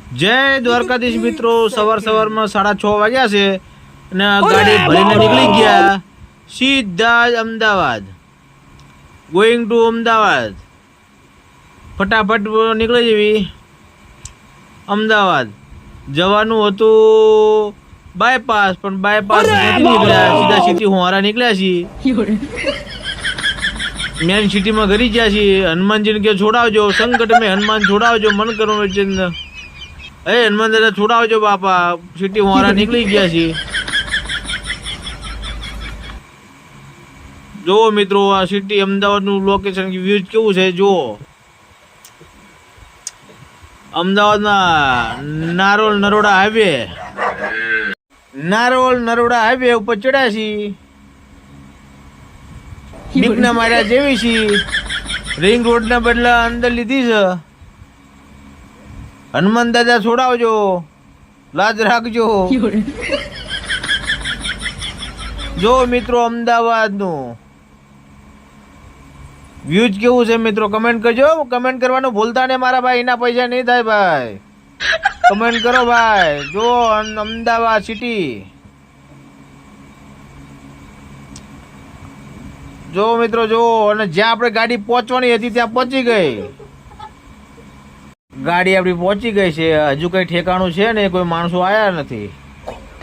જય દ્વારકાધીશ મિત્રો, સવારમાં 6:30 વાગ્યા છે અને ગાડી ભરીને નીકળી ગયા સીધા જ અમદાવાદ, ગોઈંગ ટુ અમદાવાદ. ફટાફટ નીકળી જવી અમદાવાદ. જવાનું હતું બાયપાસ, પણ બાયપાસ નથી નીકળ્યા, સીધા સિટી હોરા નીકળ્યા છીએ. મેન સિટીમાં ઘરી ગયા છીએ. હનુમાનજીને કે છોડાવજો, સંકટ મેં હનુમાન છોડાવજો, મન કરો ચંદ. હનુમાન દાદા છોડાવજો બાપા. સિટી હોરા નીકળી ગયા છીએ. જુઓ મિત્રો, આ સિટી અમદાવાદનું લોકેશન વ્યૂ કેવું છે જુઓ. અમદાવાદના નારોલ નરોડા હાઈવે ઉપર ચડ્યા છીએ. બીકના માર્યા જેવી છે. રિંગ રોડના બદલે અંદર લીધી છે. હનુમાન દાદા છોડાવજો, લાજ રાખજો. જો મિત્રો, અમદાવાદનું વ્યૂઝ કેવું છે મિત્રો, કમેન્ટ કરજો. કમેન્ટ કરવાનું ભૂલતા ને મારા ભાઈ, એના પૈસા નહીં થાય ભાઈ. કમેન્ટ કરો ભાઈ. જો અમદાવાદ સિટી, જો મિત્રો જો. અને જ્યાં આપણે ગાડી પહોંચવાની હતી ત્યાં પહોંચી ગઈ. ગાડી આપણી પહોંચી ગઈ છે. હજુ કઈ ઠેકાણું છે ને, કોઈ માણસો આયા નથી.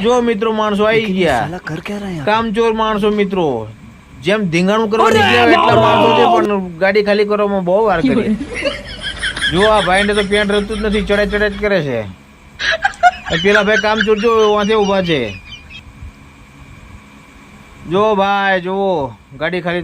જો મિત્રો, માણસો આવી ગયા, કામચોર માણસો મિત્રો. જેમ ધીંગાણું કરવા નીકળ્યા એટલા માણસો છે, પણ ગાડી ખાલી કરવામાં બહુ વાર કરી. જો આ ભાઈને તો પેન્ટ રહેતું જ નથી, ચડે જ કરે છે. પેલા ભાઈ કામચોર જો વાંચે ઉભા છે. જો ભાઈ, જો ગાડી ખાલી થાય.